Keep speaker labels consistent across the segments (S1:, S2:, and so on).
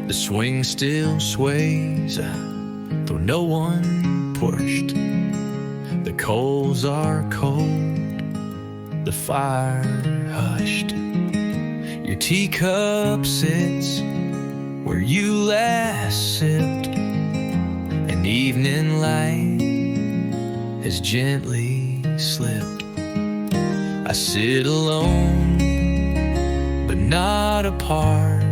S1: The swing still sways, though no one pushed. The coals are cold, the fire hushed. Your teacup sits where you last sipped. An evening light has gently slipped. I sit alone, but not apart.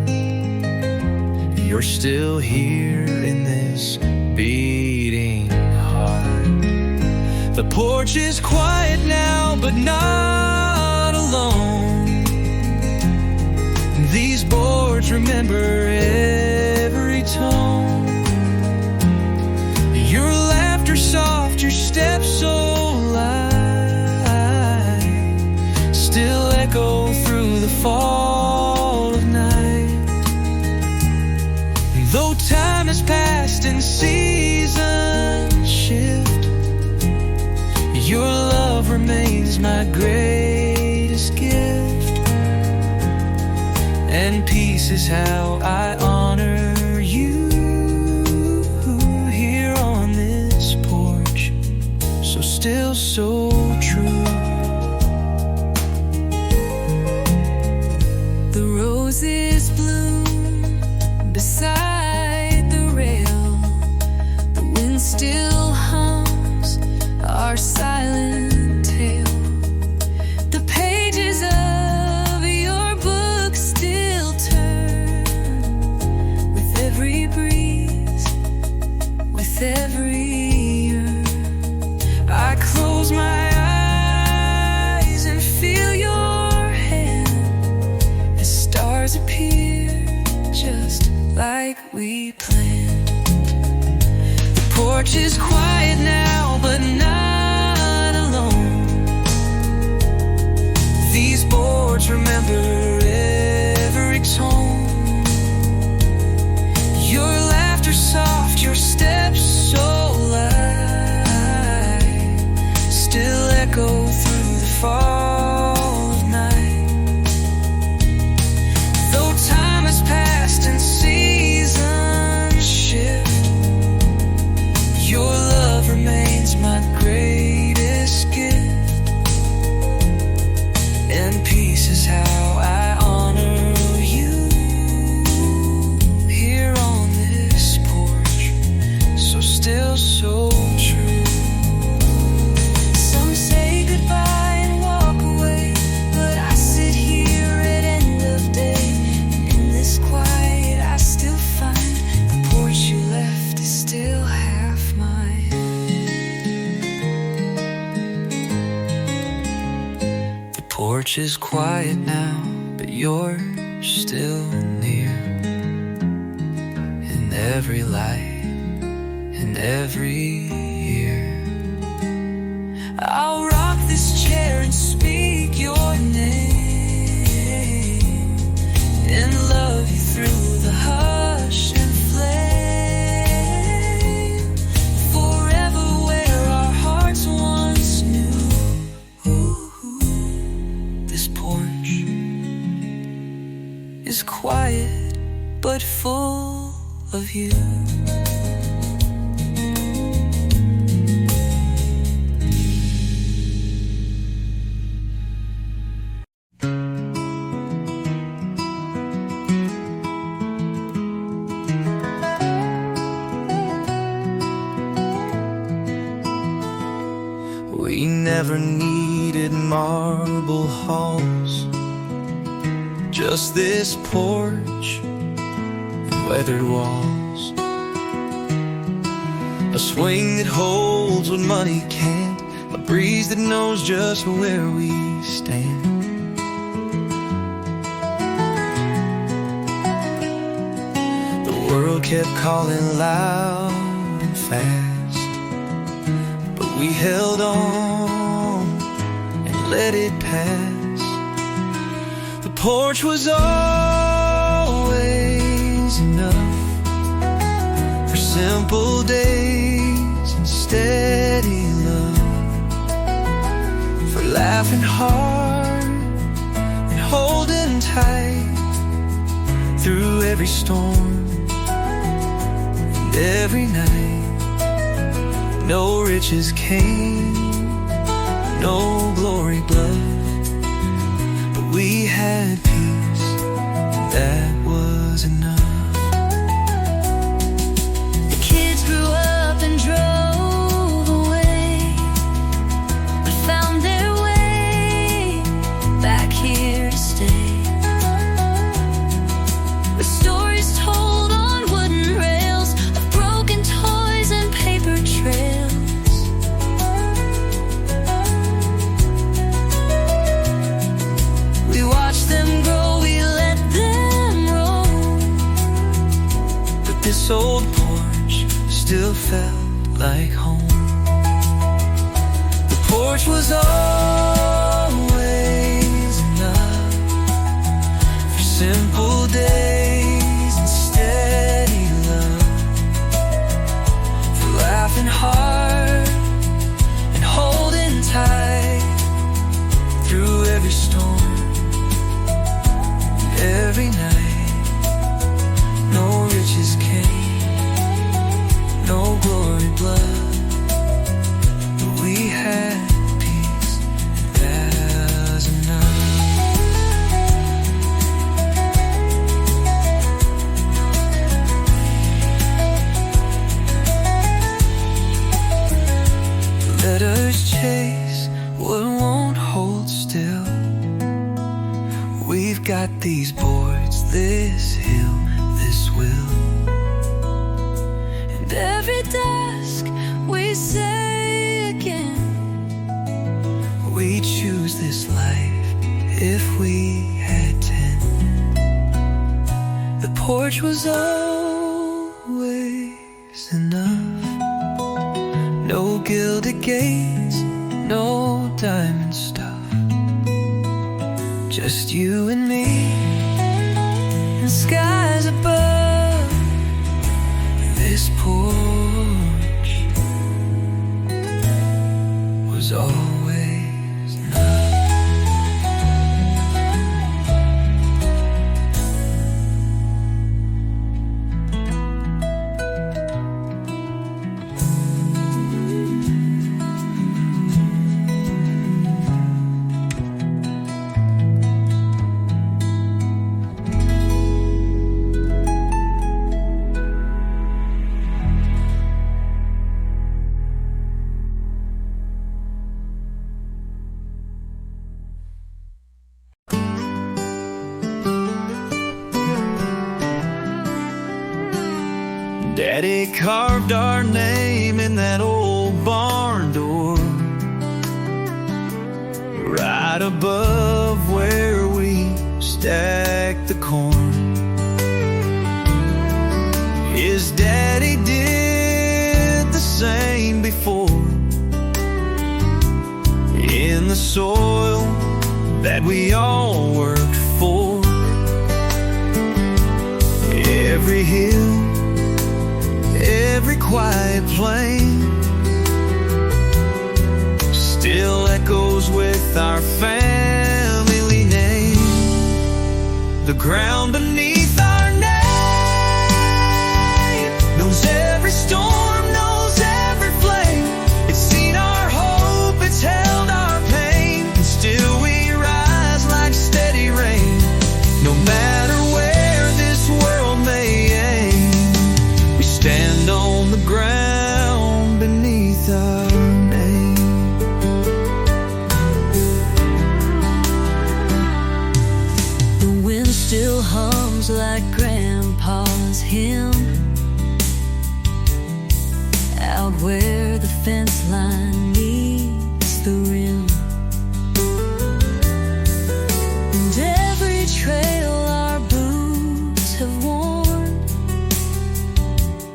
S1: You're still here in this beating heart. The porch is quiet now, but not alone. These boards remember every tone. Your laughter soft, your steps so light, still echo through the fall of night. Though time has passed and seasons shift, your love remains my greatest gift. And peace is how I honor you here on this porch, so still, so true.
S2: The roses bloom beside the rail. The wind still hums our silent tale. The pages of your book still turn with every breeze, with every year. I close my eyes and feel your hand as stars appear just like we planned. The porch is quiet now, but not alone. These boards remember every tone. Your laughter soft, your steps so light, still echo through the fall of night. Though time has passed and seasons shift, your love remains my greatest gift. And peace is how I honor you here on this porch, so still, so true. Some say goodbye and walk away, but I sit here at end of day. In this quiet I still find the porch you left is still half mine. The porch is quiet now, but you're still near. In every light, in every year, I'll rock this chair and speak your name, and love you through the hush and flame, forever where our hearts once knew. This porch is quiet but full of you.
S1: We never needed marble halls, just this porch and weathered walls. A swing that holds what money can't, a breeze that knows just where we stand. The world kept calling loud and fast, but we held on and let it pass. The porch was always enough for simple days and steady love, for laughing hard and holding tight through every storm. every night. No riches came, no glory blood, but we had peace, that was enough.
S2: The kids grew up and drove away, but found their way back here to stay. The stories told on wooden rails of broken toys and paper trails. We watched them grow, we let them roam,
S1: But this old porch still felt like home. The porch was always enough for simple days and steady love, for laughing hard and holding tight through every storm. Every night, no riches came, no glory blood, but we had peace, and that was enough. Let us chase what won't hold still. We've got these boards, this hill, this will.
S2: and every dusk we say again,
S1: We choose this life if we had 10. The porch was always enough. No gilded gates, no diamond stuff. Just you and me, and skies above. This porch was always enough. Daddy carved our name in that old barn door, right above where we stacked the corn. His daddy did the same before, in the soil that we all worked for. Every hill, every quiet plain still echoes with our family name. The ground beneath our name knows every storm, knows every flame. It's seen our hope, it's held our pain, and still we rise like steady rain. No matter where this world may aim, we stand on the ground beneath our name.
S2: the wind still hums like Grandpa's hymn, out where the fence line meets the rim. And every trail our boots have worn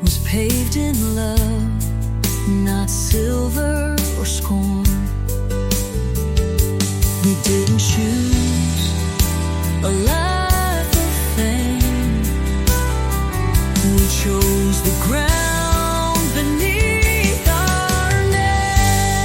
S2: was paved in love, not silver or scorn. We didn't choose a life of fame, we chose the ground beneath our name.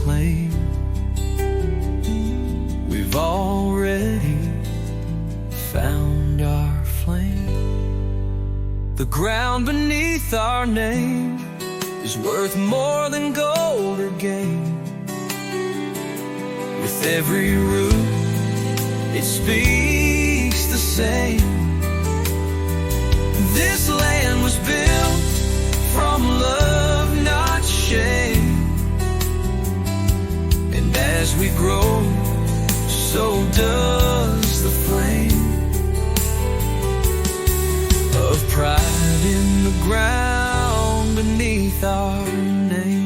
S1: proclaim we've already found our flame. The ground beneath our name is worth more than gold or gain. With every root, it speaks the same. This land was built from love, not shame. And as we grow, so does the flame of pride in the ground beneath our name.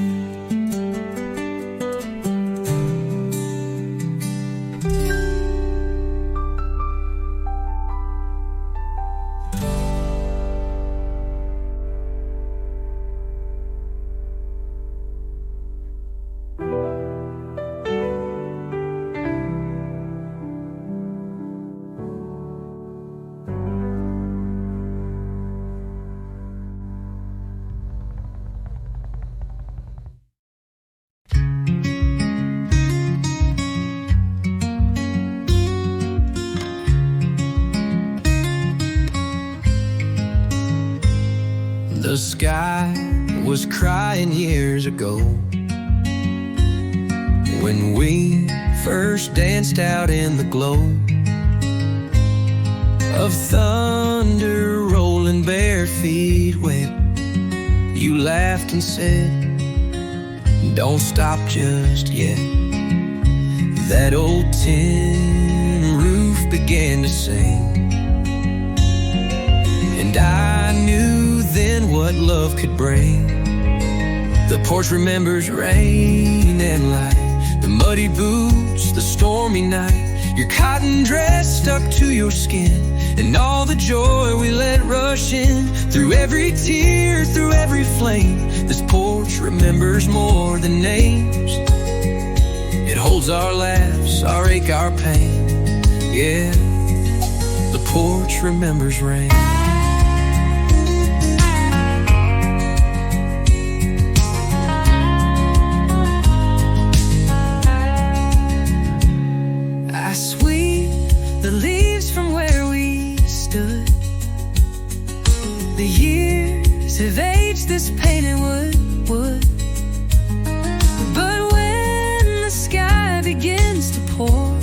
S1: The sky was crying years ago when we first danced out in the glow of thunder rolling bare feet when you laughed and said, "Don't stop just yet." That old tin roof began to sing, and I knew then what love could bring. The porch remembers rain and light, the muddy boots, the stormy night, your cotton dress stuck to your skin, and all the joy we let rush in. Through every tear, through every flame, this porch remembers more than names. It holds our laughs, our ache, our pain. Yeah, the porch remembers rain. The leaves from where we stood. The years have aged this painted wood. But when the sky begins to pour,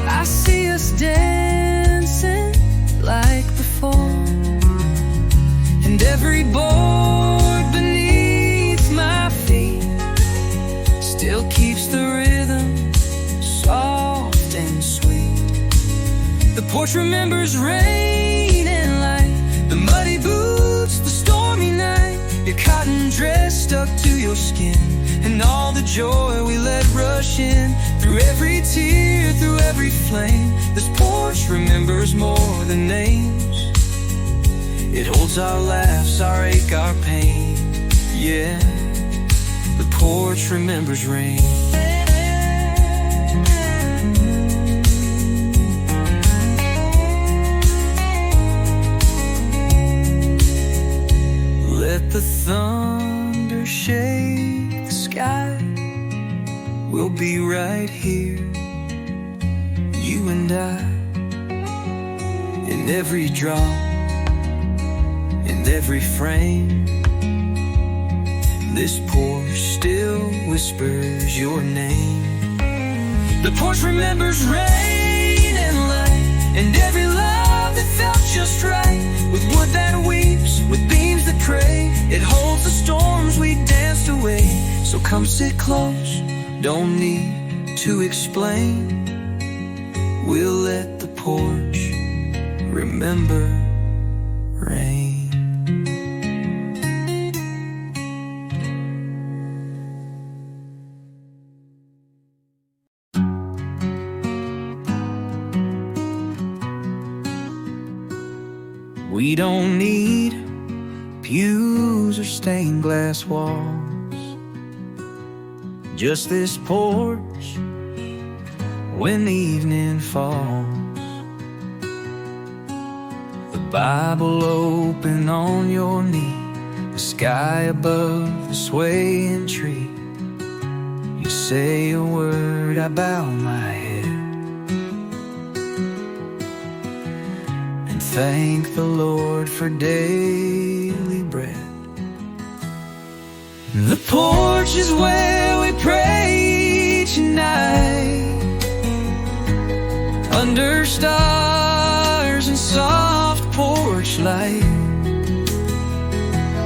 S1: I see us dancing like before. And every board beneath my feet still keeps the rhythm soft and sweet. The porch remembers rain and light, the muddy boots, the stormy night, your cotton dress stuck to your skin, and all the joy we let rush in. Through every tear, through every flame, this porch remembers more than names. It holds our laughs, our ache, our pain. Yeah, the porch remembers rain. Let the thunder shake the sky. We'll be right here, you and I. In every drop, in every frame, this porch still whispers your name. The porch remembers rain and light, and every love that felt just right. With wood that weeps, with beams that pray, it holds the storms we danced away. So come sit close, don't need to explain. We'll let the porch remember rain. We don't need pews or stained glass walls, just this porch when the evening falls. The Bible open on your knee, the sky above the swaying tree, to say a word, I bow my head and thank the Lord for daily bread. The porch is where we pray tonight, under stars and soft porch light.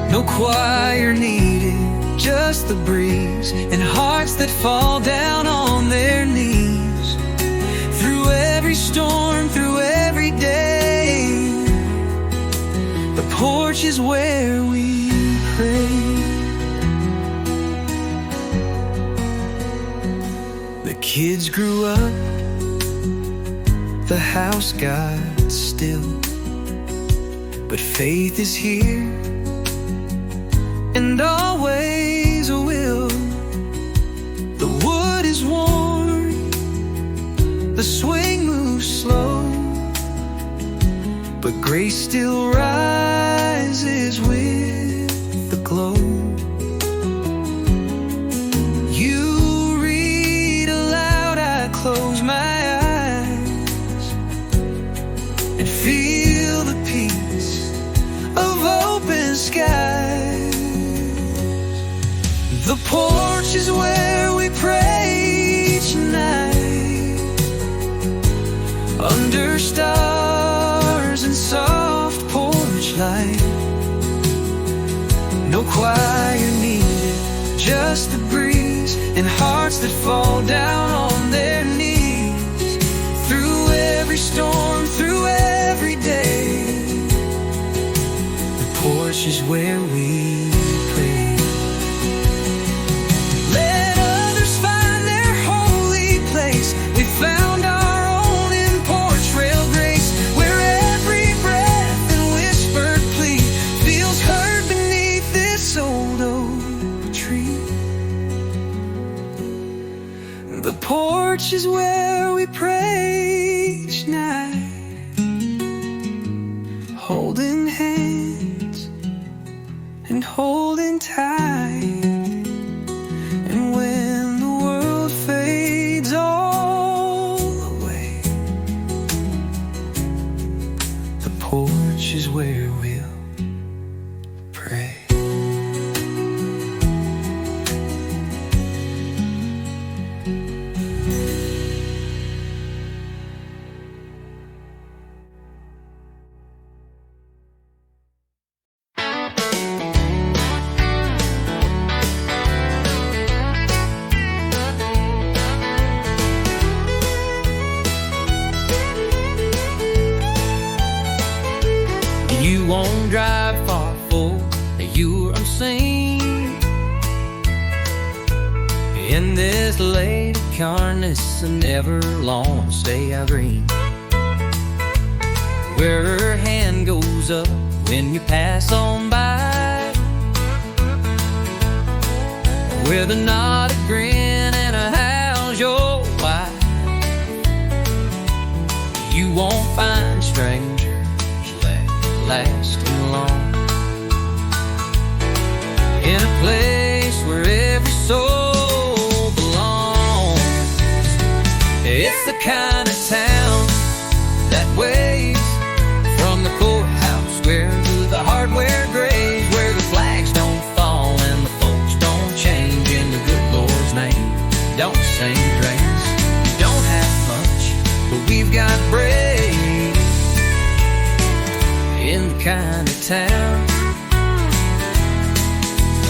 S1: No choir needed, just the breeze and hearts that fall down on their knees. Through every storm, through every day, the porch is where we pray. The kids grew up, the house got still, but faith is here and always will. The wood is worn, the swing moves slow, but grace still rises with the glow. You read aloud, I close my eyes and feel the peace of open skies. The porch is where we pray tonight, under stars and soft porch light. No choir needed, just the breeze and hearts that fall down on their knees. Through every storm, through every day, the porch is where we pray. Let others find their holy place. We found our own in porch rail grace, where every breath and whispered plea feels heard beneath this old oak tree. The porch is where we pray tonight, holding hands and holding tight. And when the world fades all away, the porch is where we'll pray. You won't drive far for you're unseen. In this late carness, and never long stay out green, where her hand goes up when you pass on by, with a nodded grin and a how's your wife. You won't find strangers lasting long in a place where every soul belongs. It's the kind of town that waves from the courthouse square to the hardware graves, where the flags don't fall and the folks don't change in the good Lord's name. Don't sing praise, we don't have much, but we've got praise. In the kind of town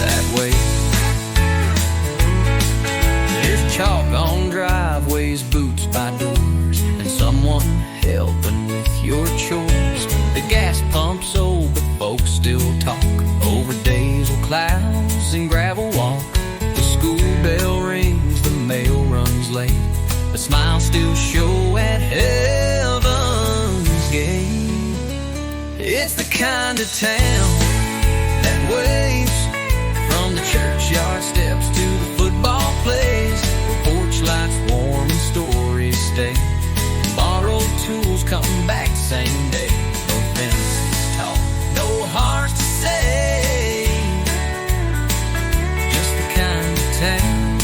S1: that way, there's chalk on driveways, boots by doors, and someone helping with your chores. The gas pump's old, but folks still talk over days with clouds and gravel walk. The school bell rings, the mail runs late, but smiles still show at heaven's gate. It's the kind of town that waves from the churchyard steps to the football plays, where porch lights warm and stories stay, and borrowed tools come back the same day. No fences tall, no hearts to save. Just the kind of town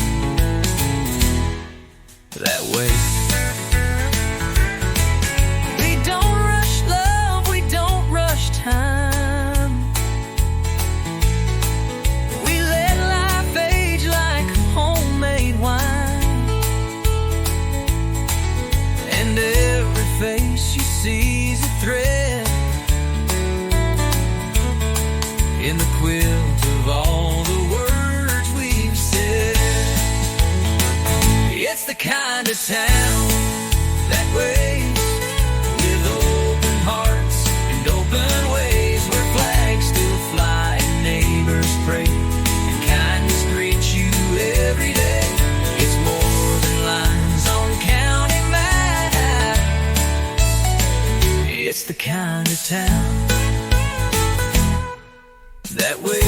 S1: she sees a thread in the quilt of all the words we've said. It's the kind of town that waits with open hearts and open ways, where flags still fly and neighbors pray and kindness greets you every day. It's more than lines on county map. It's the kind of town that waits.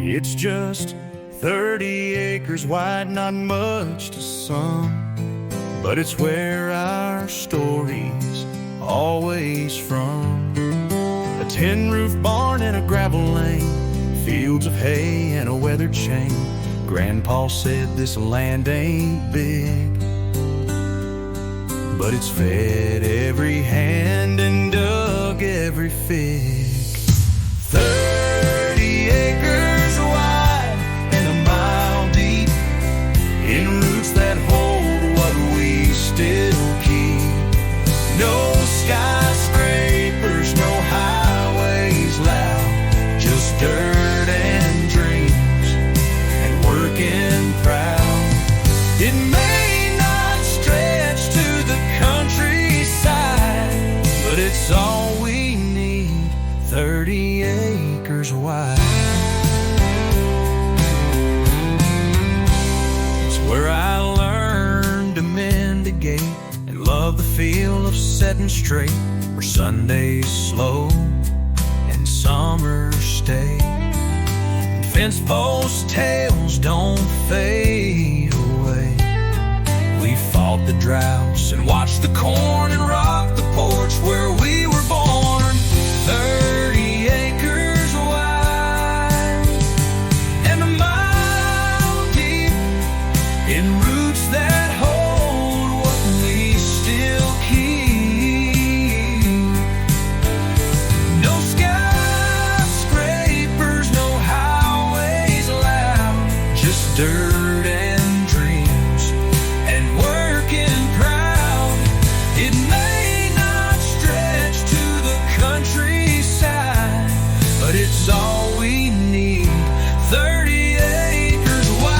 S3: It's just 30 acres wide, not much to some, but it's where our story's always from. A tin-roof barn and a gravel lane, fields of hay and a weathered chain. Grandpa said this land ain't big, but it's fed every hand and dug every fig. 30 acres wide and a mile deep, in roots that hold what we still keep. No skyscrapers, no highways loud, just dirt and dreams and working proud. It may not stretch to the countryside, but it's all we need, 30 acres wide. It's where I learned to mend a gate and love the feel of setting straight, where Sundays slow and summers stay, and fence post tales don't fade away. We fought the droughts and watched the corn and rocked the porch where we were born. 30 acres wide and a mile deep, in roots that hold what we still keep. No skyscrapers, no highways loud, just dirt and dreams and working proud. It may not stretch to the countryside, but it's all we need, 30 acres wide.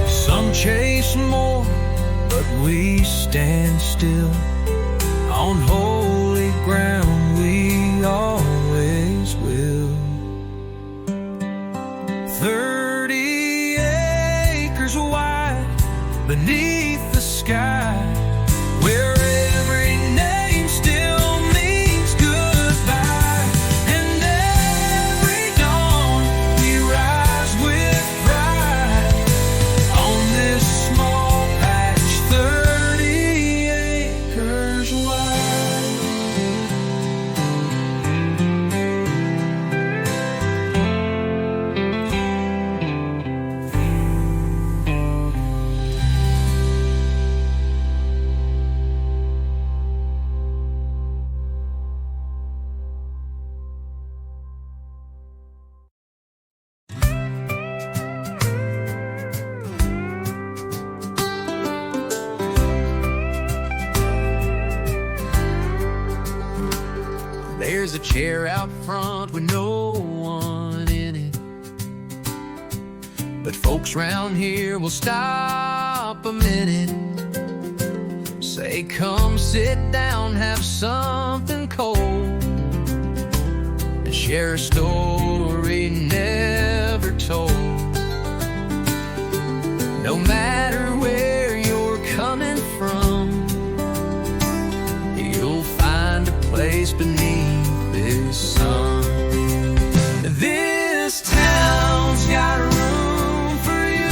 S3: Some chase more, but we stand still on holy ground, we always will. 30 acres wide beneath the sky, where every name still means goodbye, and every dawn we rise with pride on this small patch, 30 acres wide. a chair out front with no one in it. But folks round here will stop a minute, say, come sit down, have something cold, and share a story never told. No matter where you're coming from, you'll find a place beneath this sun. This town's got room for you,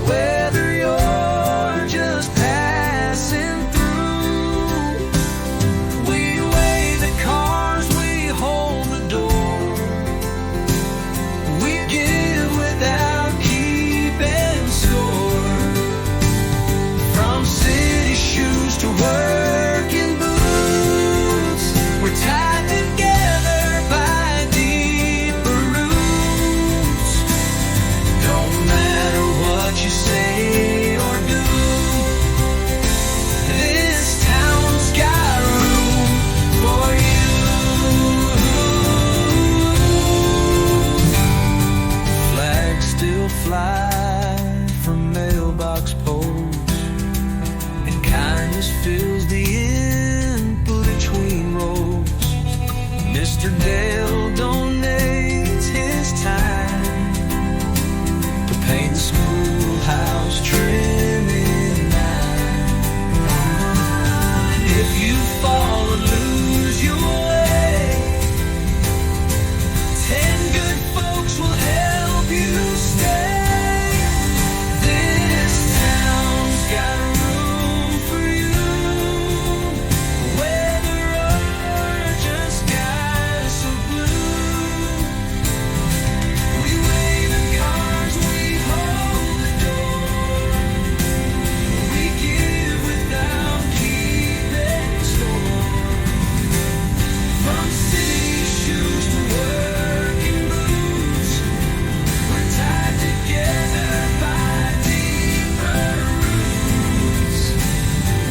S3: whether you're just passing through. We weigh the cars, we hold the door, we give without keeping score. From city shoes to working boots, we're tied together by deeper roots. Don't matter what you say or do, this town's got room for you. Flags still fly from mailbox posts, and kindness fills the input between rows. Mr. Dale donates his time to paint the schoolhouse trim in line. If you fall or lose your way, 10 good folks will help you stay. This town's got room for you, whether or just skies so blue. We weigh the cars, we hold the door, we give without keeping score. From city shoes to working boots, we're tied together by deeper roots.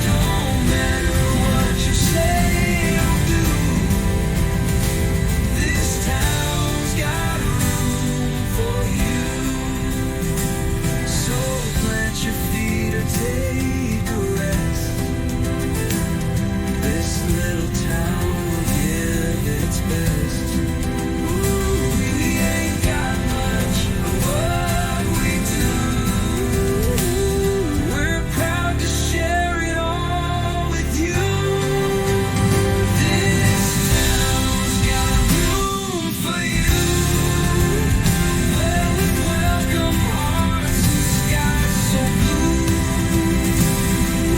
S3: Don't matter what you say or do, this town's got room for you. So plant your feet or take a rest. This little town will give its best. Ooh, we ain't got much, but what we do, we're proud to share it all with you. This town's got room for you, well, with welcome hearts and skies so blue.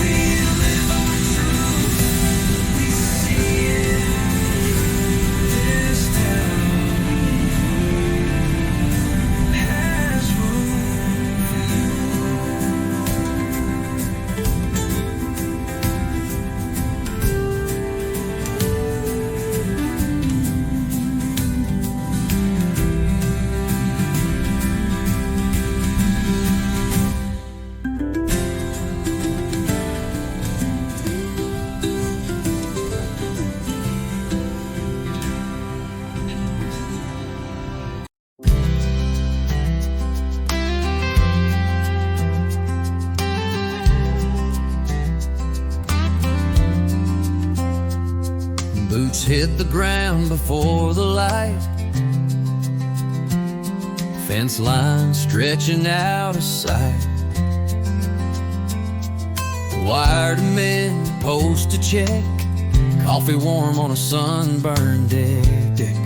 S3: We live our truth, we see it. This town has room for you. Boots hit the ground before the light, fence line stretching out of sight. Wire to mend, post to check, coffee warm on a sunburned deck.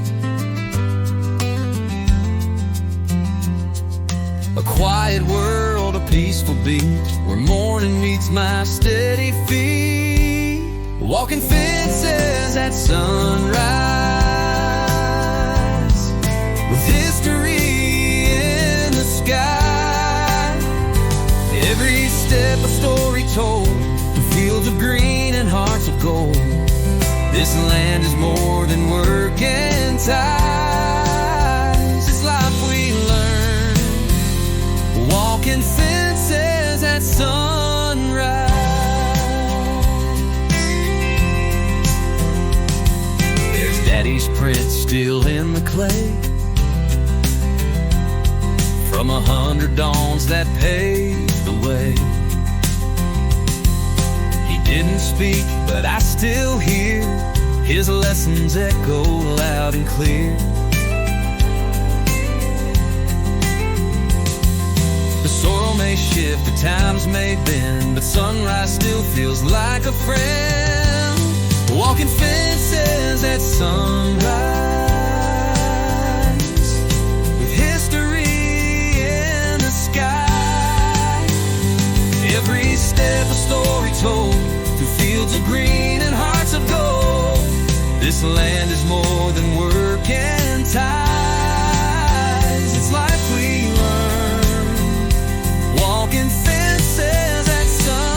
S3: A quiet world, a peaceful beat, where morning meets my steady feet. Walking fences at sunrise, with history in the sky. Every step a story told, the fields of green and hearts of gold. This land is more than work and ties. It's life we learn, walking fences at sunrise. still in the clay. From 100 dawns that paved the way. He didn't speak, but I still hear his lessons echo loud and clear. The soil may shift, the times may bend, but sunrise still feels like a friend. Walking fences at sunrise, with history in the sky. Every step a story told, through fields of green and hearts of gold. This land is more than work and ties. It's life we learn, walking fences at sunrise.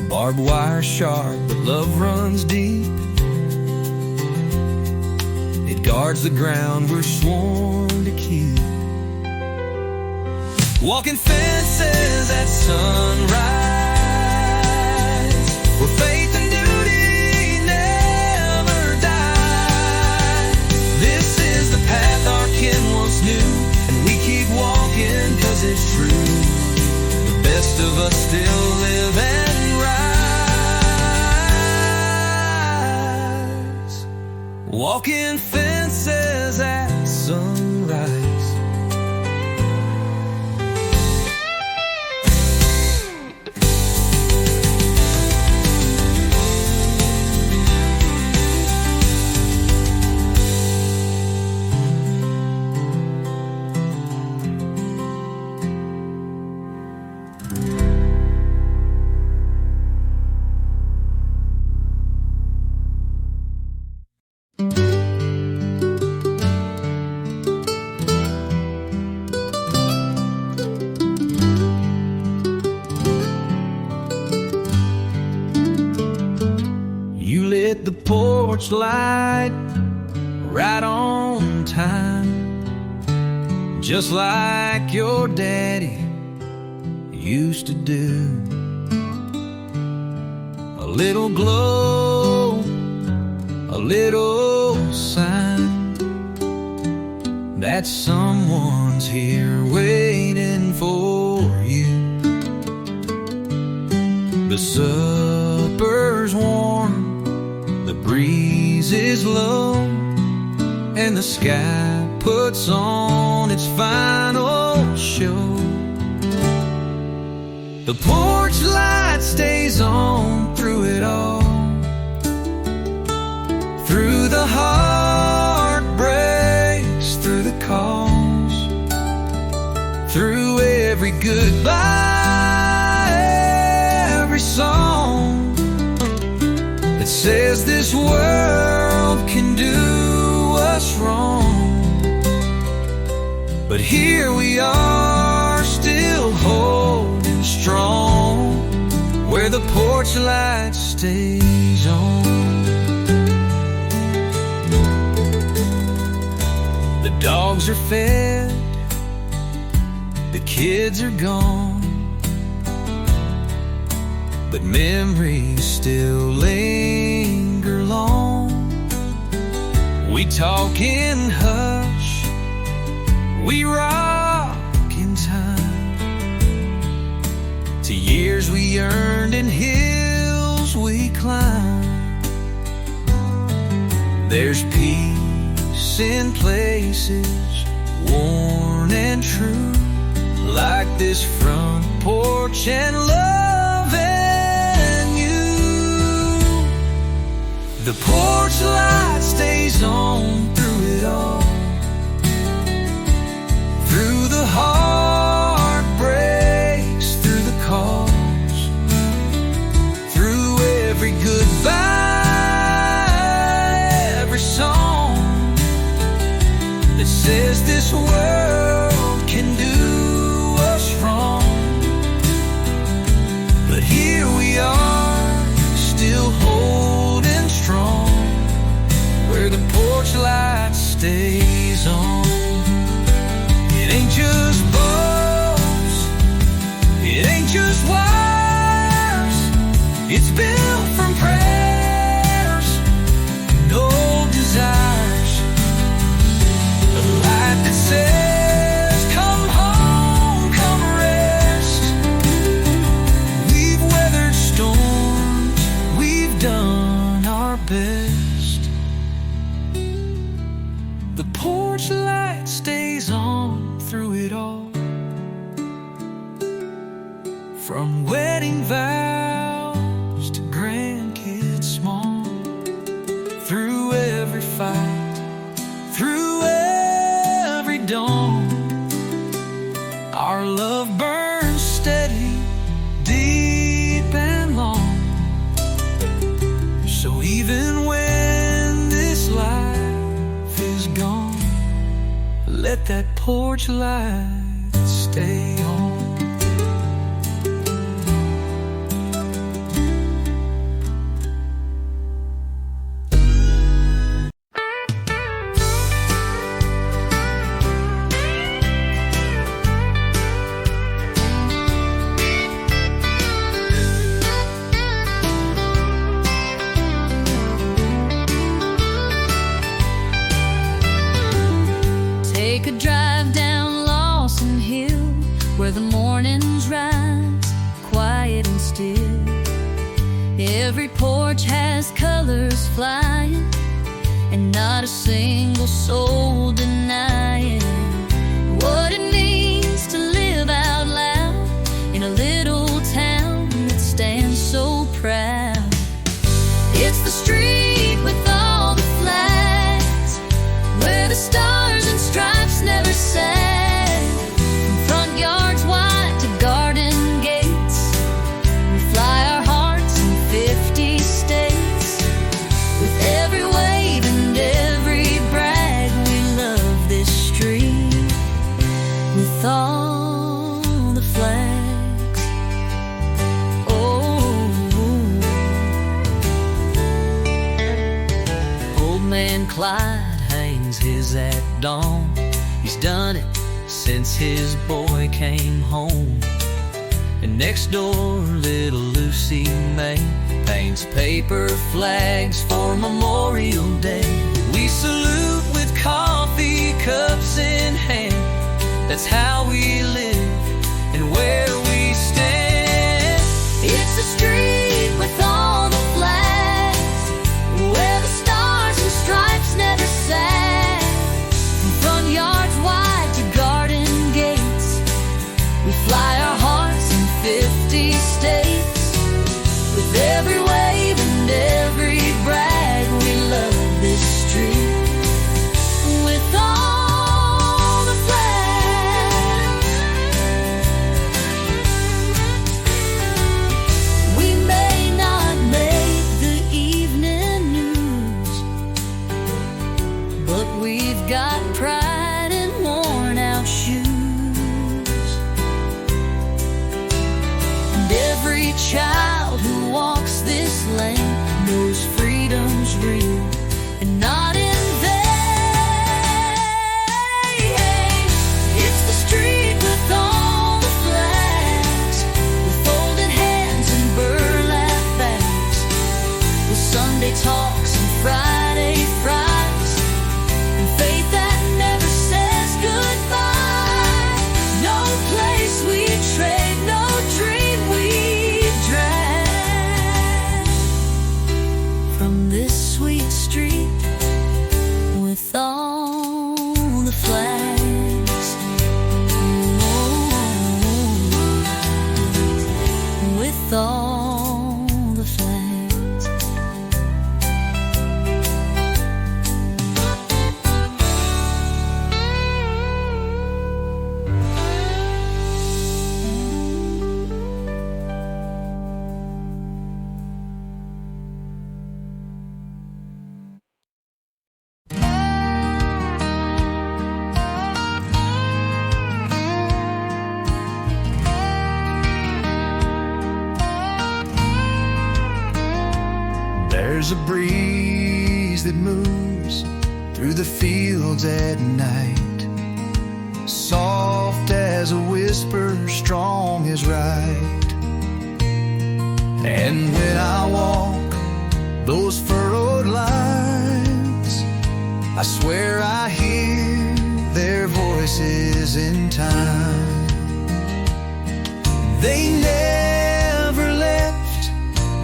S3: Barbed wire sharp, but love runs deep. It guards the ground we're sworn to keep. Walking fences at sunrise, where faith and duty never die. This is the path our kin once knew, and we keep walking 'cause it's true. The best of us still live and rise. Walking fences at sunrise. The porch light right on time, just like your daddy used to do. A little glow, a little sign that someone's here waiting for you. The supper's warm, the breeze is low, and the sky puts on its final show. The porch light stays on through it all, through the heartbreaks, through the calls, through every goodbye, every song that says this world can do us wrong. But here we are, still holding strong, where the porch light stays on. The dogs are fed, the kids are gone, but memories still linger long. We talk in hush, we rock in time, to years we earned and hills we climb. There's peace in places worn and true, like this front porch and love and you. The porch light stays on through it all, through the heartbreaks, through the calls, through every goodbye, every song that says this world can do us wrong. But here we are, still holding strong, where the porch light stays on. It ain't just bugs
S1: It ain't just wires, it's built from prayers and old desires. A light that says, come home, come rest. We've weathered storms, we've done our best. The porch light stays on through it all. From wedding vows to grandkids small. Through every fight, through every dawn, our love burns steady, deep and long. So even when this life is gone, let that porch light stay on.
S2: Take a drive down Lawson Hill, where the mornings rise quiet and still. Every porch has colors flying, and not a single soul denying what it means to live out loud in a little town that stands so proud. It's the street with all the flags, where the stars and stripes never sag. From front yards wide to garden gates, we fly our hearts in 50 states. With every wave and every brag, we love this street with all the flags. Oh, old man Clyde hangs his at dawn. He's done it since his boy came home. And next door, little Lucy May paints paper flags for Memorial Day. We salute with coffee cups in hand. That's how we live and where we stand. It's the street with all the flags, where the stars and stripes never sag. From front yards wide to garden gates, we fly our hearts in 50 states. With every wave and every brag, we love this street with all the flags. We may not make the evening news, but we've got pride in worn out shoes. And every child who walks this lane knows freedom's real and not in vain. It's the street with all the flags, with folded hands and burlap bags, with Sunday talks and Friday fries, and faith that never says goodbye. No place we trade, no dream we drag. From this sweet street with all the flags. Oh, with all the flags.
S1: There's a breeze that moves through the fields at night, soft soft as a whisper, strong as right. And when I walk those furrowed lines, I swear I hear their voices in time. They never left,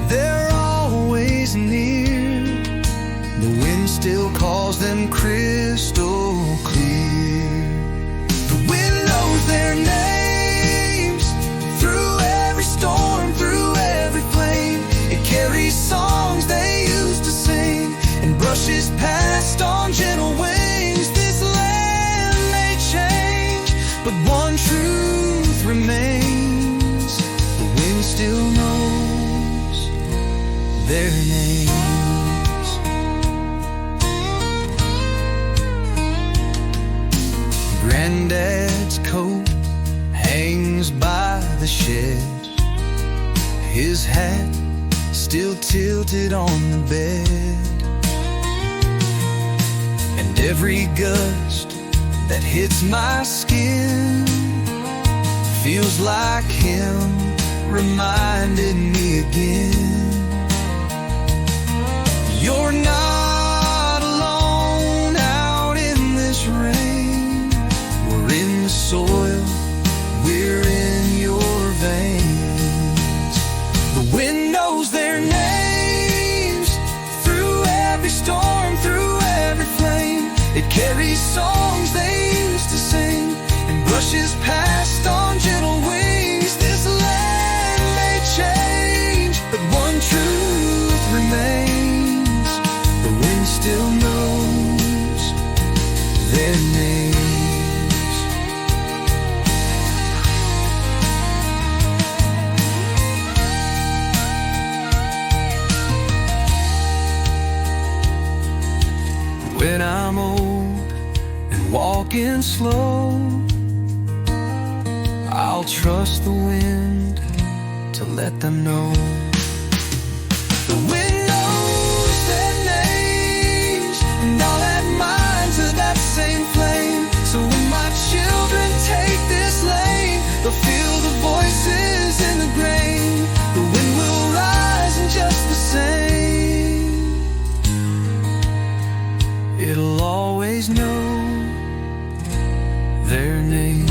S1: they're always near. The wind still calls them crystal clear. The wind knows their names through every storm, through every flame. It carries songs they used to sing and brushes past on gentle wings. This land may change, but one truth remains: the wind still knows their names. Granddad's coat hangs by the shed, his hat still tilted on the bed. And every gust that hits my skin feels like him reminding me again. You're not alone out in this rain. We're in the soil, we're in your veins. The wind knows their names through every storm, through every flame. It carries songs they used to sing and brushes past on gentle wings. This land may change, but one truth remains: the wind still knows their names. When I'm old and walking slow, I'll trust the wind to let them know. The wind knows their names, and I'll add mine to that same flame. So when my children take this lane, they'll feel the voices in the grain. The wind will rise in just the same. It'll always know their names.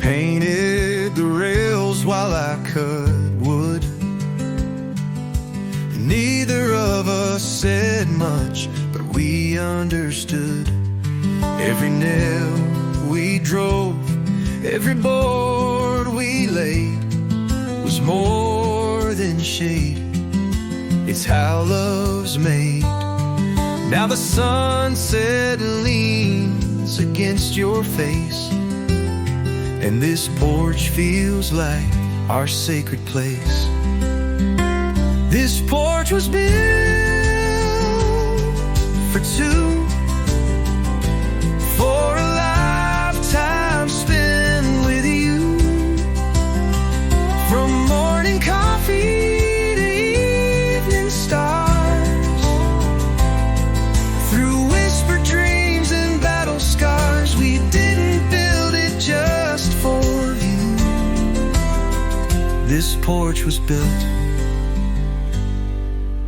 S1: Painted the rails while I cut wood. Neither of us said much, but we understood. Every nail we drove, every board we laid was more than shade. It's how love's made. Now the sunset leans against your face, and this porch feels like our sacred place. This porch was built for two, for a lifetime spent with you. From morning coffee to evening stars, through whispered dreams and battle scars, we didn't build it just for you. This porch was built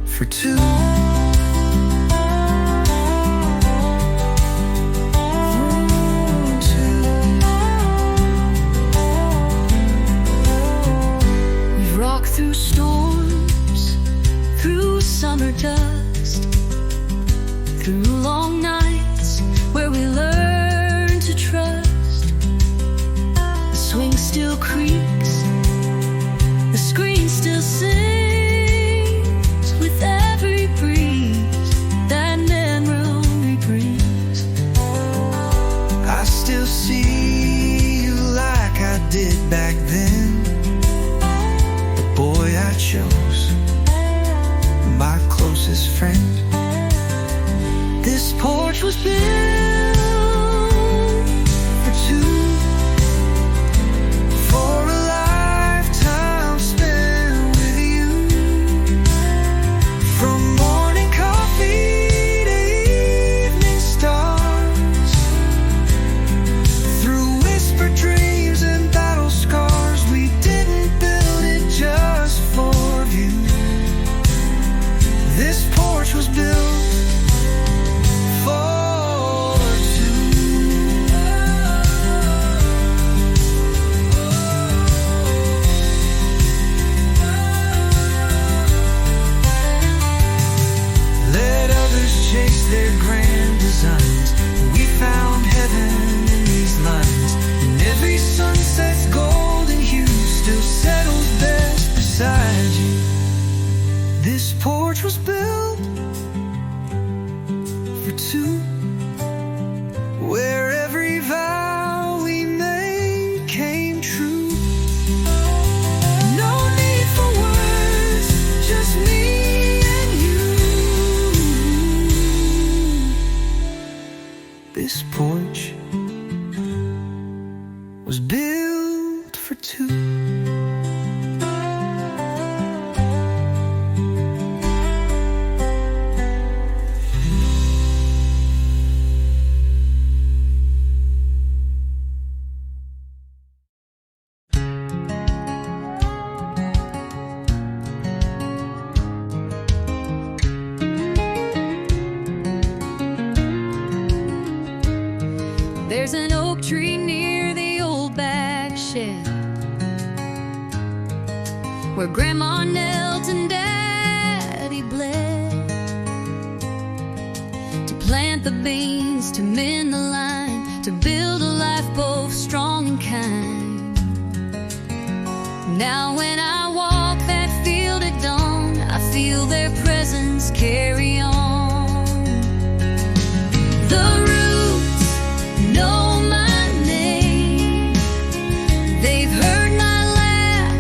S1: for two.
S2: We've rocked through storms, through summer dust, through long nights where we learned to trust. The swing still creaks, the screen still sings with every breeze that memory brings.
S1: I still see you like I did back then, chose my closest friend. This porch was built for two, for a lifetime spent with you. From morning coffee to evening stars, through whispered dreams and battle scars, we didn't build it just for view. This porch was built for two. Let others chase their grand designs. We found heaven in these lines. And every sunset's golden hue still settles best beside you. This porch was built for two, where every vow we made came true. No need for words, just me and you. This porch was built for two.
S4: There's an oak tree near the old back shed where Grandma knelt and Daddy bled to plant the beans, to mend the line, to build a life both strong and kind. Now when I walk that field at dawn, I feel their presence carry on. The know my name. They've heard my laugh,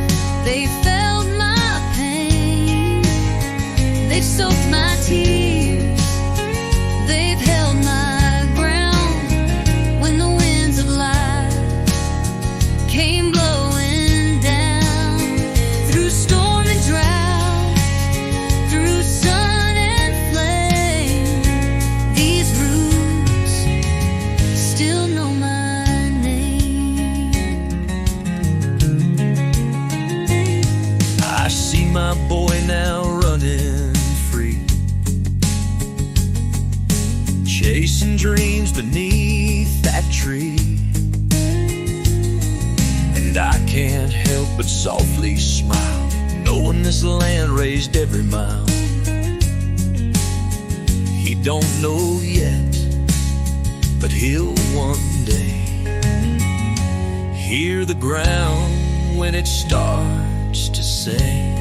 S4: they've felt my pain, they've soaked my tears, they've held my ground when the winds of life came blowing down. Through storm and drought, through sun and flame, these roots still know my name.
S3: I see my boy now running free, chasing dreams beneath that tree. And I can't help but softly smile, knowing this land raised every mile. He don't know yet, but he'll one day hear the ground when it starts to say,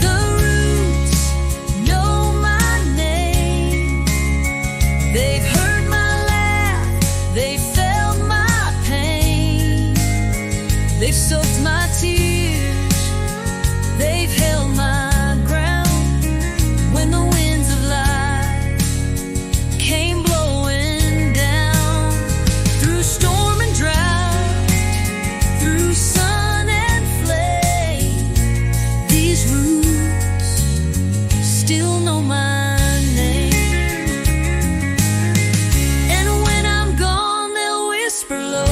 S4: The roots know my name. They've heard my laugh, they've felt my pain, they've soaked my tears, they've held my ground when the winds of life came blowing down. Through storm and drought, through sun and flame, these roots still know my name. And when I'm gone, they'll whisper low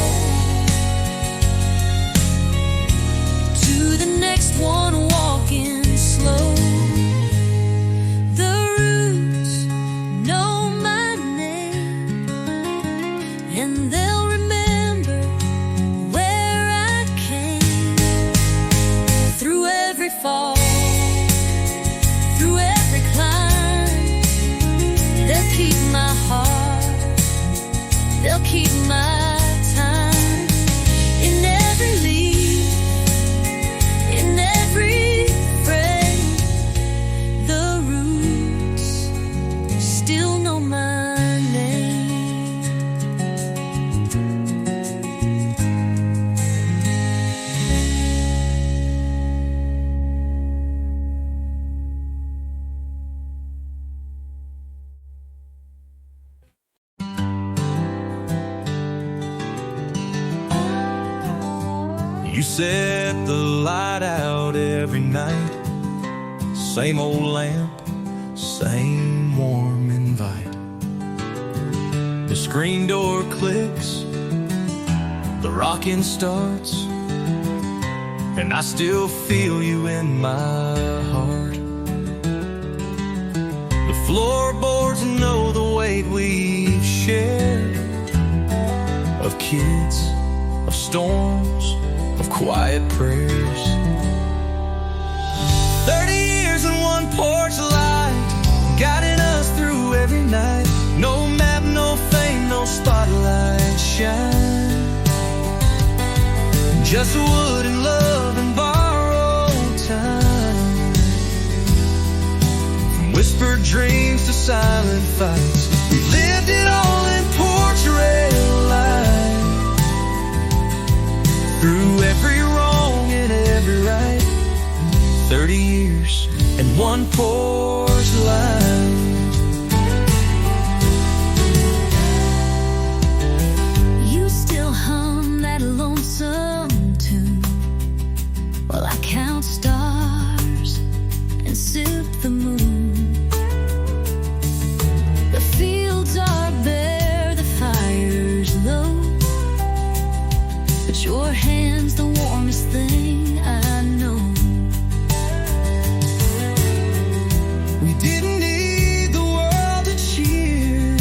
S4: to the next one walking slow. The roots know my name, and they'll remember where I came. Through every fall, through every climb, they'll keep my heart, they'll keep my time. In every leaf, in every frame, the roots still know my name.
S3: You set the light out every night. Same old lamp, same warm invite. The screen door clicks, the rocking starts, and I still feel you in my heart. The floorboards know the weight we've shared, of kids, of storms, of quiet prayers. 30 years in one porch light, guiding us through every night. No map, no fame, no spotlight shine. Just wood and love and borrowed time. From whispered dreams to silent fights, we lived it all in porch rail light. Through every wrong and every right. 30 years and one porch light.
S4: You still hum that lonesome tune while I count stars and sip the moon. The fields are bare, the fire's low, but your hand's the warmest thing I know.
S3: We didn't need the world to cheer,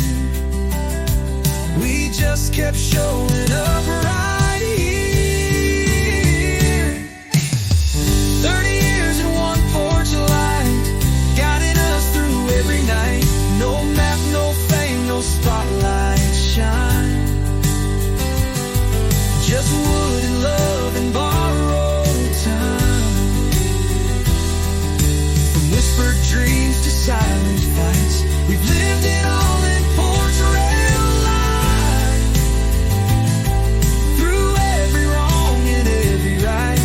S3: we just kept showing up right here. 30 years in one porch light, guiding us through every night. No map, no fame, no spotlight shine. Just wood and love and borrowed time. From whispered dreams to silent fights, we've lived it all in porch rail light. Through every wrong and every right.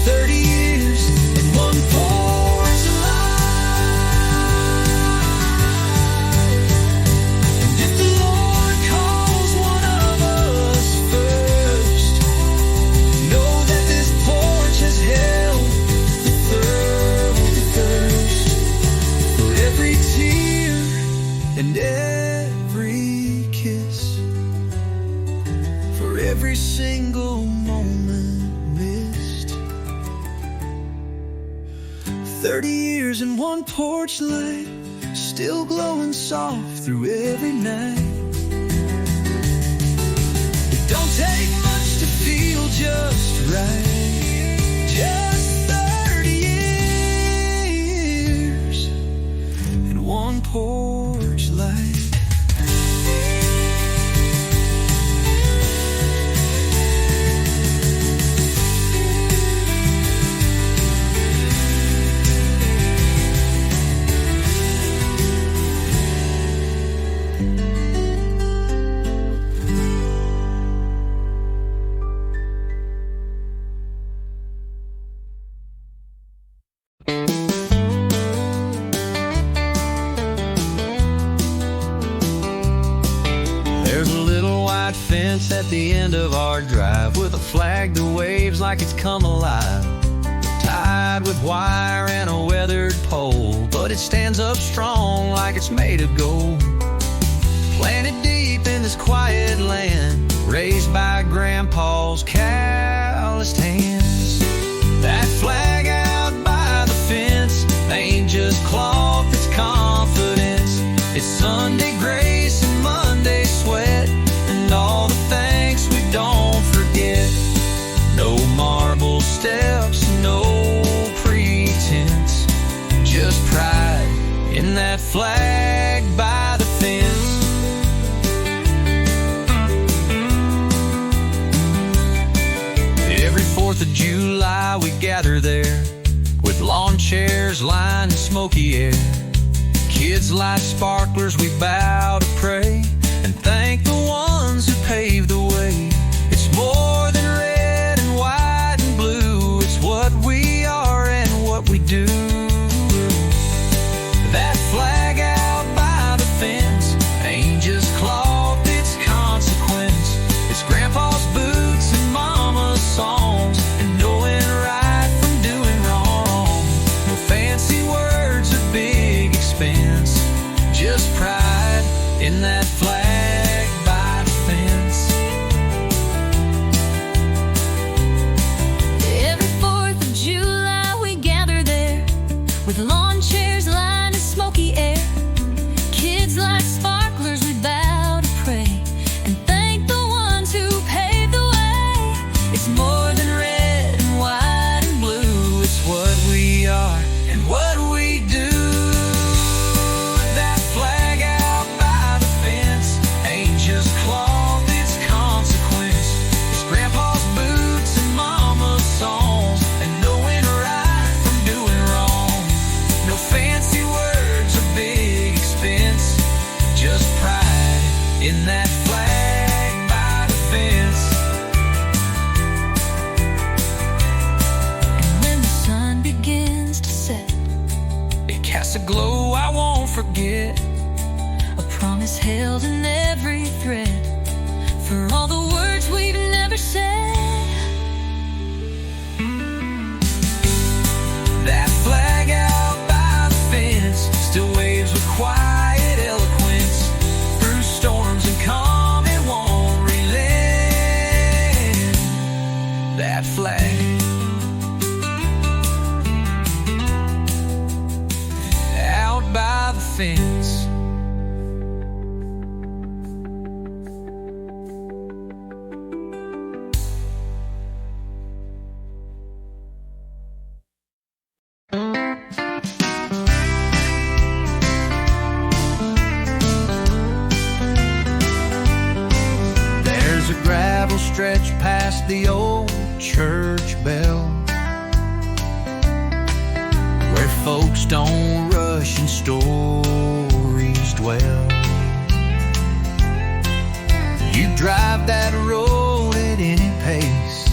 S3: 30 years in one porch light. And if the Lord calls one of us first, know that this porch has held the thirst. For every tear and every kiss, for every single moment missed. 30 years in one porch light, still glowing soft through every night. It don't take much to feel just right. Just 30 years in one porch light. There's a little white fence at the end of our drive with a flag that waves like it's come alive. Tied with wire and a weathered pole, but it stands up strong like it's made of gold. Planted deep in this quiet land, raised by Grandpa's calloused hands. That flag out by the fence ain't just cloth, it's confidence. It's Sunday grace and Monday sweat, and all the thanks we don't forget. No marble steps, no pretense, just pride in that flag by the fence. Every 4th of July we gather there, with lawn chairs lined in smoky air. Kids light sparklers, we bow to pray and thank the ones who paved the way. It's more than red and white and blue, it's what we are and what we do. That flag out by the fence ain't just cloth, it's consequence. It's Grandpa's boots and Mama's songs, in that flag by the fence.
S4: Every 4th of July we gather there, with lawn chairs lined in smoky air. Kids like sparklers, we bow to pray and thank the ones who paved the way. It's more than red and white and blue,
S3: It's what we are and what we do. That flag out by the fence ain't just cloth, it's consequence. It's Grandpa's boots and Mama's songs, and knowing right from doing wrong. No fancy words or big expense, just pride in that flag by the fence.
S4: and when the sun begins to set,
S3: It casts a glow I won't forget.
S4: a promise held in every thread, for all the words we've never said.
S3: That flag out by the fence still waves with quiet eloquence. Through storms and calm, it won't relent. That flag out by the fence. There's a gravel stretch past the old church bell, where folks don't rush and stories dwell. You drive that road at any pace,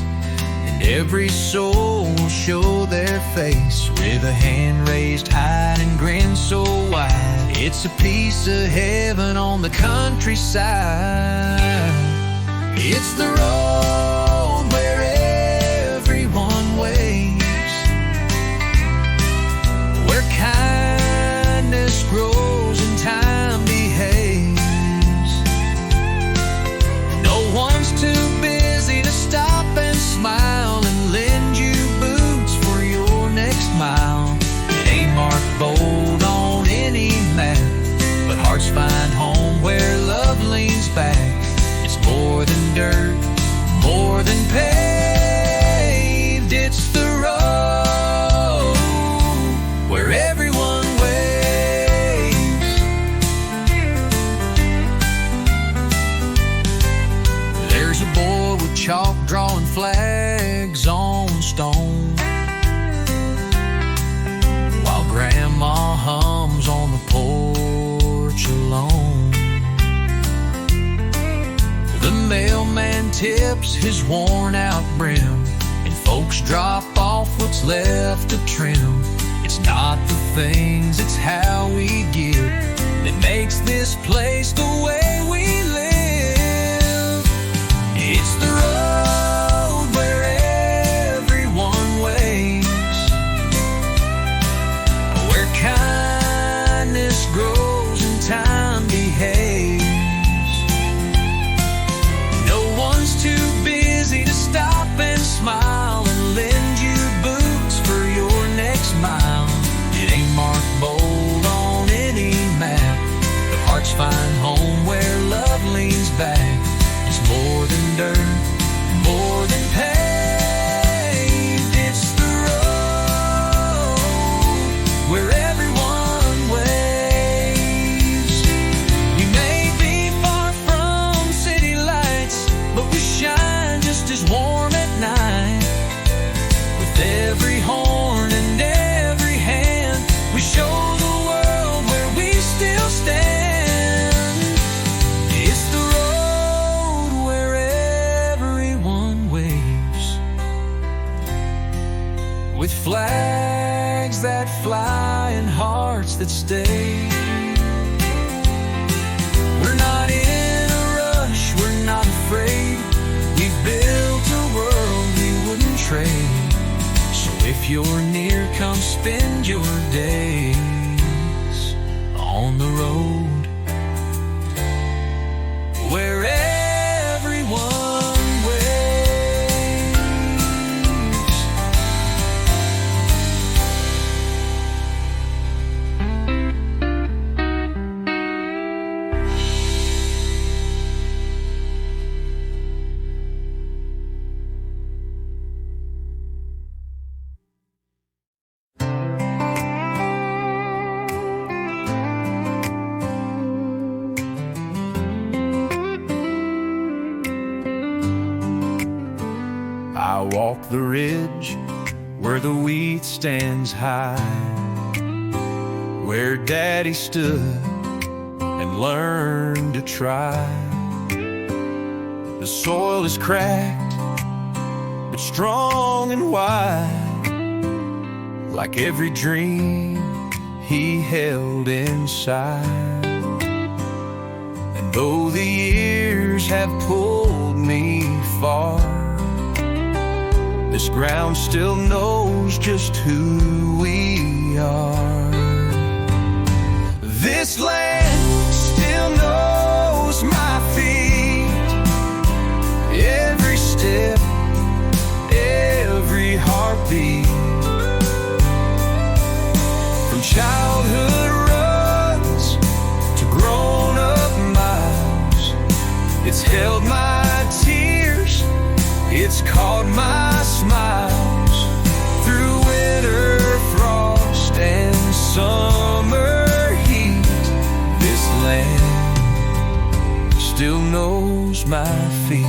S3: and every soul will show their face with a hand raised high and grin so wide. It's a piece of heaven on the countryside. It's the road where everyone waves, where kindness grows and time behaves. No one's too busy to stop and smile and lend you boots for your next mile. It ain't marked bold on any map, but hearts find home where love leans back. It's more than dirt, more than paved. It's the road where everyone waves. There's a boy with chalk drawing flags on stone, while Grandma hums on the porch alone. The mailman tips his worn-out brim, and folks drop off what's left to trim. It's not the things, it's how we give that makes this place the way we live. It's the road where everyone waves, where kindness grows and time behaves. Too busy to stop and smile and lend you boots for your next mile. It ain't marked bold on any map, but hearts find home where love leans back. It's more than dirt, more than paved. It's the road where everyone waves. We may be far from city lights, but we shine just as warm at night. With every horn and every hand, we show the world where we still stand. It's the road where everyone waves, with flags that fly and hearts that stay. We're not in a rush, we're not afraid. We built a world we wouldn't trade. So if you're near, come spend your days on the road I walk the ridge where the wheat stands high, where Daddy stood and learned to try. The soil is cracked, but strong and wide, like every dream he held inside. And though the years have pulled me far, this ground still knows just who we are. This land still knows my feet, every step, every heartbeat. From childhood runs to grown-up miles, it's held my tears, it's caught my smiles. Through winter frost and summer heat, this land still knows my feet.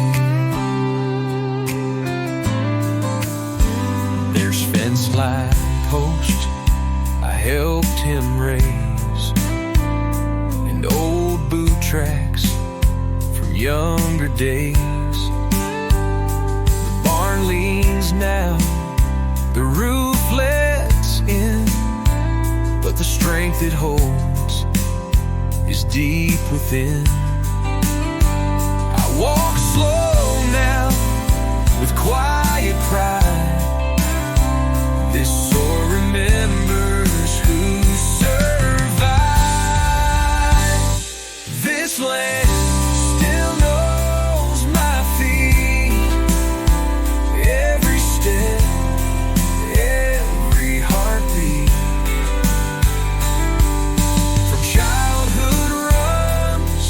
S3: There's fence line posts I helped him raise, and old boot tracks from younger days. The barn leans now, the roof lets in, but the strength it holds is deep within. I walk slow now with quiet pride. This soul remembers who survived. This land still knows my feet, every step, every heartbeat. From childhood runs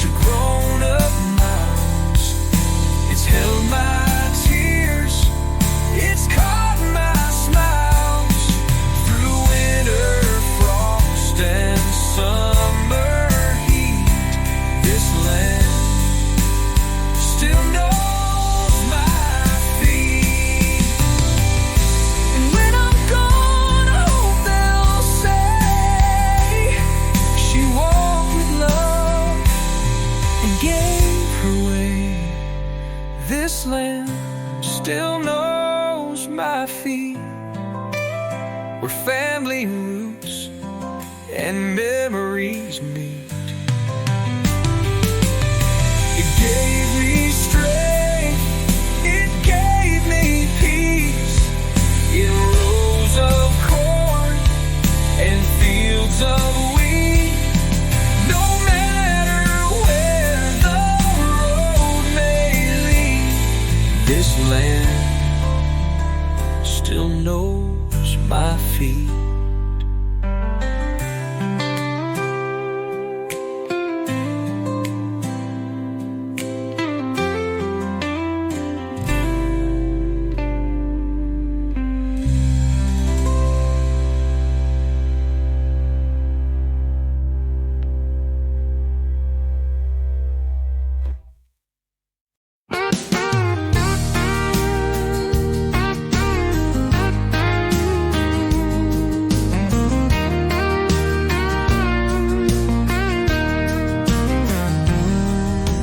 S3: to grown-up miles, it's held my tears, it's caught my smiles. Through winter frost and summer heat, this land still knows my feet.
S1: And when I'm gone, I hope they'll say she walked with love and gave her way. This land still knows my feet, where family roots and memories meet. It gave me strength, it gave me peace, in rows of corn and fields of wheat. No matter where the road may lead, this land still knows my feet.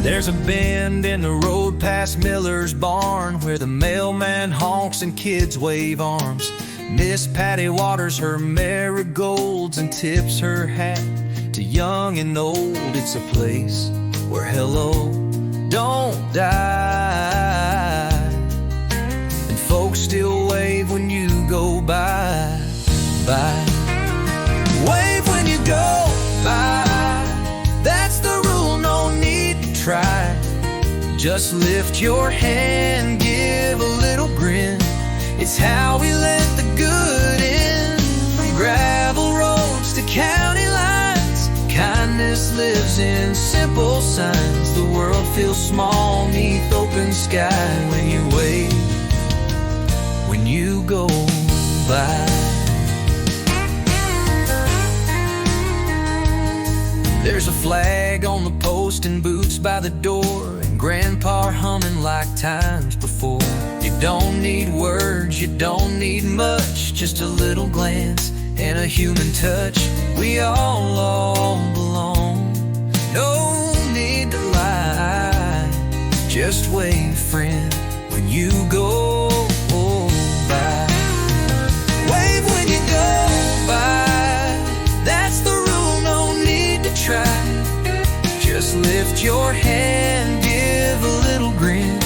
S3: There's a bend in the road past Miller's barn, where the mailman honks and kids wave arms. Miss Patty waters her marigolds and tips her hat to young and old. It's a place where hello don't die, and folks still wave when you go by. Bye. Wave when you go by. That's the rule, no need to try. Just lift your hand, give a little grin. It's how we let the good in. From gravel roads to county lines, kindness lives in simple signs. The world feels small neath open sky when you wave, when you go by. There's a flag on the post and boots by the door, and Grandpa humming like times before. You don't need words, you don't need much, just a little glance and a human touch. We all belong, no need to lie. Just wave, friend, when you go by. Wave when you go by, that's the rule, no need to try. Just lift your hand, give a little grin.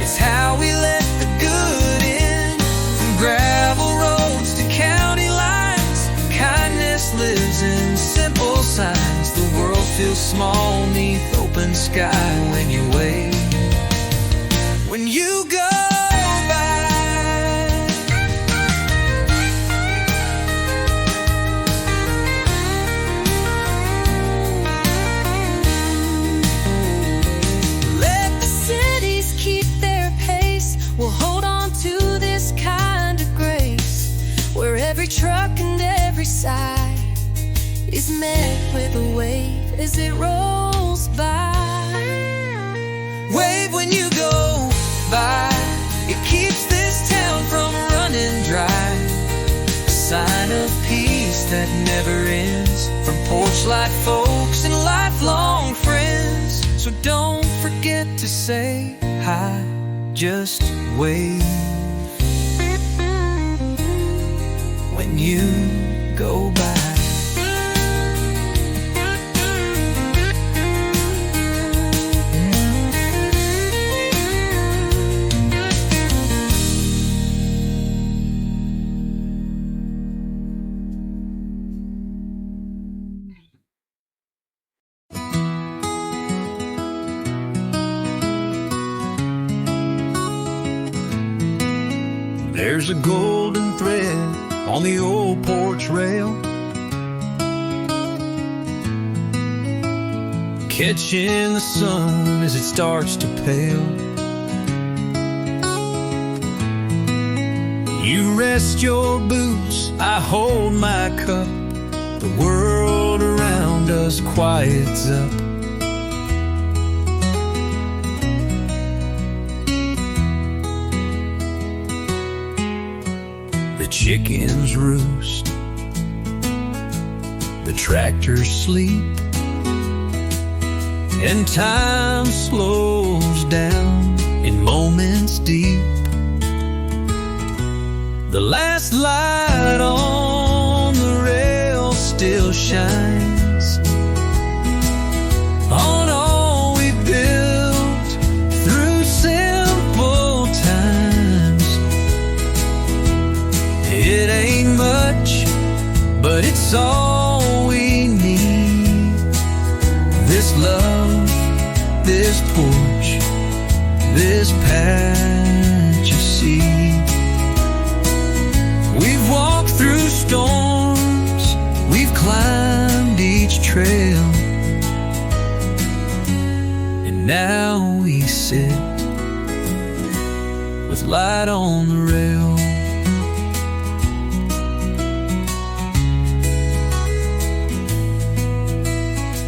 S3: It's how we let the good in. From gravel roads to county lines, kindness lives in simple signs. The world feels small neath open sky when you wave. When you go
S4: truck and every side is met with a wave as it rolls by.
S3: Wave when you go by, it keeps this town from running dry. A sign of peace that never ends, from porch light folks and lifelong friends. So don't forget to say hi, just wave when you go by.
S1: There's a golden thread on the old porch rail, catching the sun as it starts to pale. You rest your boots, I hold my cup. The world around us quiets up. The chickens roost, the tractors sleep, and time slows down in moments deep. The last light on the rail still shines on all we built through simple times. It ain't much, but it's all we need. This love, this porch, this patch of sea. We've walked through storms, we've climbed each trail, and now we sit with light on the rail.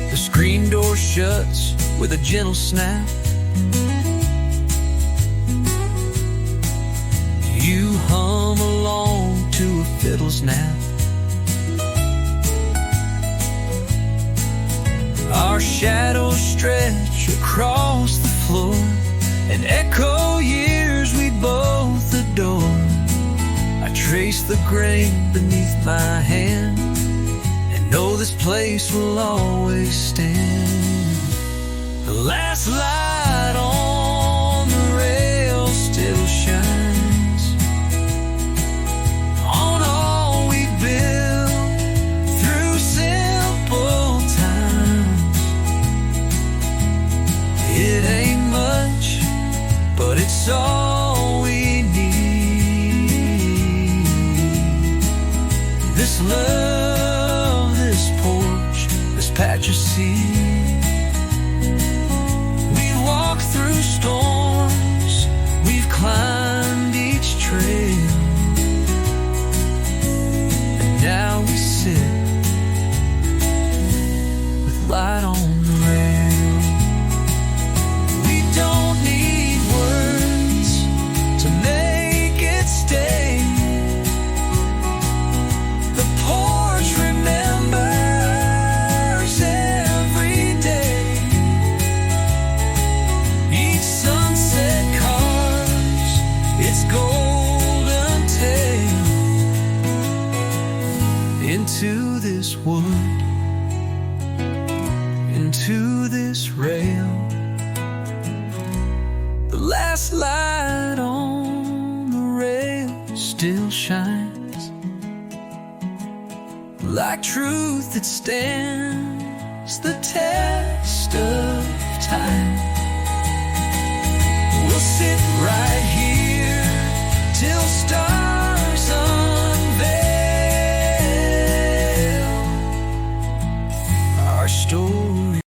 S1: The screen door shuts with a gentle snap. You hum along to a fiddle snap. Our shadows stretch across the floor and echo years we both adore. I trace the grain beneath my hand and know this place will always stand. The last light on the rail still shines on all we built through simple times. It ain't much, but it's all we need. This love, this porch, this patch of sea. We've walked through storms, we've climbed each trail, and now we sit with light on the rail. We don't need words to make
S3: to this rail. The last light on the rail still shines like truth that stands the test of time. We'll